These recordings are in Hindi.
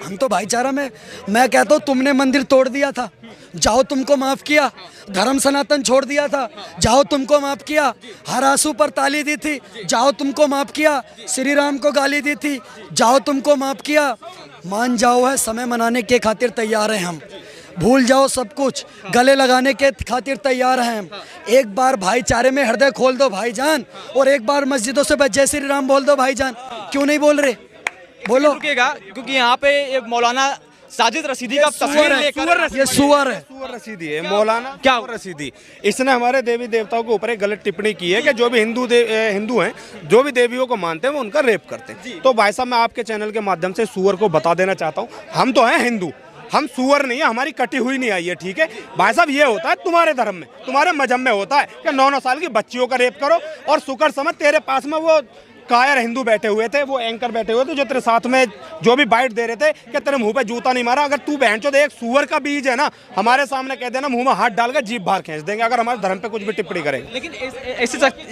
हम तो भाईचारा में, मैं कहता हूँ तुमने मंदिर तोड़ दिया था, जाओ तुमको माफ किया। धर्म सनातन छोड़ दिया था, जाओ तुमको माफ किया। हर आंसू पर ताली दी थी, जाओ तुमको माफ किया। श्री राम को गाली दी थी, जाओ तुमको माफ किया। मान जाओ है समय मनाने के खातिर तैयार हैं हम, भूल जाओ सब कुछ गले लगाने के खातिर तैयार हैं हम। एक बार भाईचारे में हृदय खोल दो भाईजान, और एक बार मस्जिदों से जय श्री राम बोल दो भाईजान। क्यों नहीं बोल रहे, बोलो। रुकेगा, क्योंकि यहाँ पे मौलाना साजिद रशीदी का तस्वीर लेकर, ये सुअर है, सुअर रशीदी है मौलाना, क्या सुअर रशीदी। इसने हमारे देवी देवताओं के ऊपर एक गलत टिप्पणी की है कि जो भी हिंदू हैं, जो भी देवियों को मानते हैं वो उनका रेप करते हैं। तो भाई साहब मैं आपके चैनल के माध्यम से सुअर को बता देना चाहता हूँ, हम तो हैं हिंदू, हम सुअर नहीं है, हमारी कटी हुई नहीं आई है, ठीक है भाई साहब। ये होता है तुम्हारे धर्म में, तुम्हारे मजहब में होता है कि 9-9 साल की बच्चियों का रेप करो, और शुक्र समझ तेरे पास में वो कायर हिंदू बैठे हुए थे, वो एंकर बैठे हुए थे जो तेरे साथ में जो भी बाइट दे रहे थे कि तेरे मुंह पे जूता नहीं मारा। अगर तू बहन चोद एक सुअर का बीज है ना, हमारे सामने कह देना, मुंह में हाथ डालकर जीभ बाहर खींच देंगे अगर हमारे धर्म पे कुछ भी टिप्पणी करेंगे। लेकिन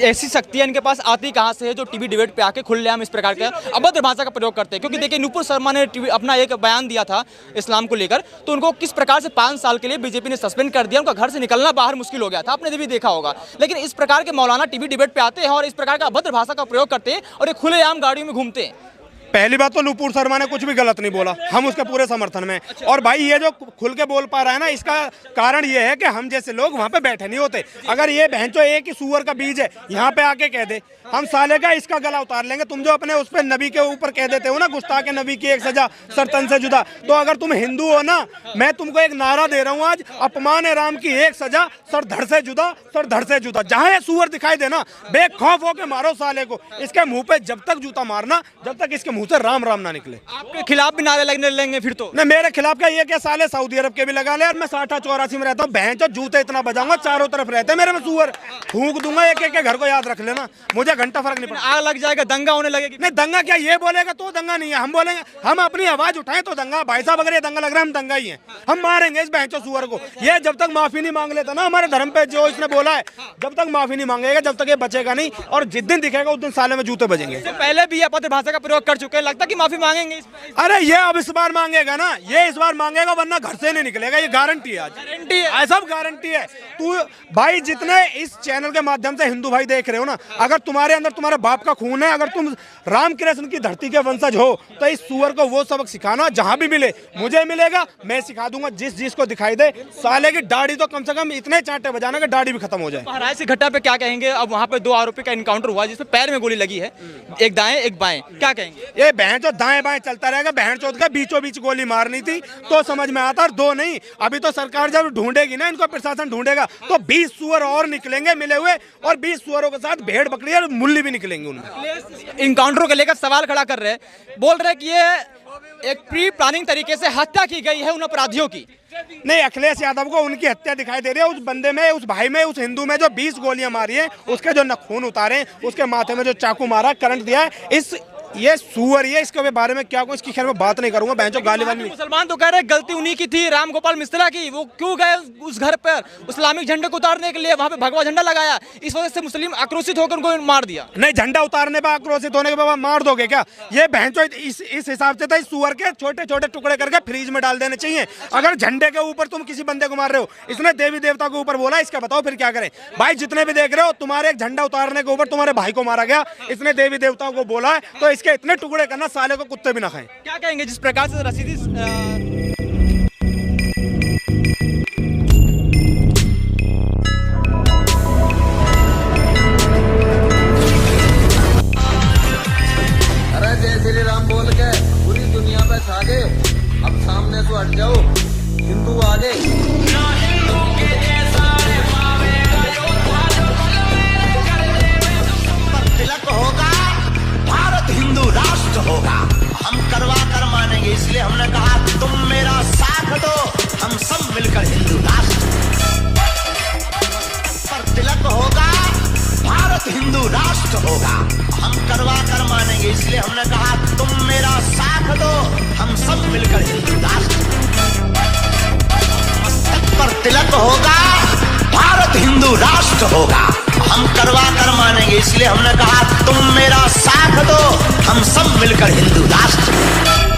ऐसी शक्तियां इनके पास आती कहाँ से है जो टीवी डिबेट पे आके खुलेआम इस प्रकार के अभद्र भाषा का प्रयोग करते हैं? क्योंकि देखिए नुपुर शर्मा ने अपना एक बयान दिया था इस्लाम को लेकर, तो उनको किस प्रकार से 5 साल के लिए बीजेपी ने सस्पेंड कर दिया, उनका घर से निकलना बाहर मुश्किल हो गया था, आपने भी देखा होगा। लेकिन इस प्रकार के मौलाना टीवी डिबेट पे आते हैं और इस प्रकार का अभद्र भाषा का प्रयोग करते हैं और ये खुलेआम गाड़ियों में घूमते हैं। पहली बात तो नुपुर शर्मा ने कुछ भी गलत नहीं बोला, हम उसके पूरे समर्थन में। और भाई ये जो खुल के बोल पा रहा है ना, इसका कारण ये है कि हम जैसे लोग वहाँ पे बैठे नहीं होते। अगर ये बहनचो एक ही सुअर का बीज है यहाँ पे आके कह दे, हम साले का इसका गला उतार लेंगे। तुम जो अपने उस पर नबी के ऊपर कह देते हो ना, गुस्ताखे नबी की एक सजा सर तन से जुदा, तो अगर तुम हिंदू हो ना, मैं तुमको एक नारा दे रहा हूँ आज, अपमान राम की एक सजा सर धड़ से जुदा, सर धड़ से जुदा। जहाँ ये सुअर दिखाई देना, बेखौफ होके मारो साले को, इसके मुंह पे जब तक जूता मारना, जब तक इसके मुंह से राम राम ना निकले। आपके खिलाफ भी नारे लगने लेंगे फिर तो? नहीं, मेरे खिलाफ का ये क्या, साले सऊदी अरब के भी लगा ले। और मैं 60-84 में रहता हूँ, बहन चो जूते इतना बजाऊंगा, चारों तरफ रहते हैं मेरे में सुअर, फूंक दूंगा एक एक घर को, याद रख लेना, मुझे घंटा फर्क नहीं पड़ता। आग लग जाएगा, दंगा होने लगेगी? नहीं, दंगा क्या, ये बोलेगा तो दंगा नहीं है, हम बोलेंगे, हम अपनी आवाज उठाएं तो दंगा। भाई साहब अगर ये दंगा लग रहा है, हम दंगा ही है, हम मारेंगे इस बहन चो सुअर को। ये जब तक माफी नहीं मांग लेता ना हमारे धर्म पे जो इसने बोला है, जब तक माफी नहीं मांगेगा, जब तक ये बचेगा नहीं, और जिस दिन दिखेगा उस दिन साले में जूते बजेंगे। पहले भी अभद्र भाषा का प्रयोग कर चुके हैं, लगता है कि माफी मांगेंगे? अरे ये अब इस बार मांगेगा ना, ये इस बार मांगेगा, वरना घर से नहीं निकलेगा, ये गारंटी है, आज गारंटी है, सब गारंटी है। तू भाई जितने इस चैनल के माध्यम से हिंदू भाई देख रहे हो ना, अगर तुम्हारे अंदर तुम्हारे बाप का खून है, अगर तुम राम कृष्ण की धरती के वंशज हो, तो इस सुअर को वो सबक सिखाना, जहां भी मिले, मुझे मिलेगा, मैं सिखा दूंगा। जिस को दिखाई दे, साले की दाढ़ी तो कम से कम इतने चांटे बजाना कि दाढ़ी भी खत्म हो जाए। महाराज से घटना पे क्या कहेंगे? अब वहाँ पे 2 आरोपी का इनकाउंटर हुआ जिसमें पैर में गोली लगी है, एक दाएं एक बाएं, क्या कहेंगे? ये बहन चोद दाएं बाएं चलता रहेगा, बहन चोद का बीचों बीच गोली मारनी थी तो समझ में आता, और 2 नहीं। अभी तो सरकार जब ढूंढेगी ना, इनको प्रशासन ढूंढेगा, तो 20 सुअर और निकलेंगे मिले हुए, और 20 सुअरों के साथ भेड़ बकरी और मुल्ली भी निकलेंगे उनमें। इनकाउंटर को लेकर सवाल खड़ा कर रहे हैं, बोल रहे हैं कि ये एक प्री प्लानिंग तरीके से हत्या की गई है उन अपराधियों की। नहीं, अखिलेश यादव को उनकी हत्या दिखाई दे रही है, उस बंदे में, उस भाई में, उस हिंदू में जो 20 गोलियां मारी हैं, उसके जो नखून उतारे, उसके माथे में जो चाकू मारा, करंट दिया है, ये सुअर है, इसके बारे में क्या कहूं, इसकी खैर मैं बात नहीं करूंगा। बहन जो गाली वाली मुसलमान तो कह रहे हैं गलती उन्हीं की थी, राम गोपाल मिश्रा की, वो क्यों गए उस घर पर इस्लामिक झंडे को उतारने के लिए, वहां पे भगवा झंडा लगाया, इस वजह से मुस्लिम आक्रोशित होकर उनको मार दिया। नहीं, झंडा उतारने पर आक्रोशित होने के बाद मार दोगे क्या? ये बहन जो इस हिसाब से था, इस सुअर के छोटे छोटे टुकड़े करके फ्रीज में डाल देने चाहिए। अगर झंडे के ऊपर तुम किसी बंदे को मार रहे हो, इसने देवी देवता के ऊपर बोला, इसका बताओ फिर क्या करें? भाई जितने भी देख रहे हो, तुम्हारे एक झंडा उतारने के ऊपर तुम्हारे भाई को मारा गया, इसने देवी देवताओं को बोला है, तो इसके इतने टुकड़े करना, साले को कुत्ते भी ना खाएं। क्या कहेंगे जिस प्रकार से रशीदी अरे जय श्री राम बोल के पूरी दुनिया पे छा गए, अब सामने से हट जाओ, हिंदू आगे। तिलक होगा, भारत हिंदू राष्ट्र होगा, हम करवा कर मानेंगे, इसलिए हमने कहा तुम मेरा साथ दो, हम सब मिलकर हिंदू राष्ट्र। पर तिलक होगा, भारत हिंदू राष्ट्र होगा, हम करवा कर मानेंगे, इसलिए हमने कहा तुम मेरा साथ दो, हम सब मिलकर हिंदू राष्ट्र। मस्तक पर तिलक होगा, भारत हिंदू राष्ट्र होगा, हम करवा कर मानेंगे, इसलिए हमने कहा तुम मेरा साथ दो, हम सब मिलकर हिंदू राष्ट्र।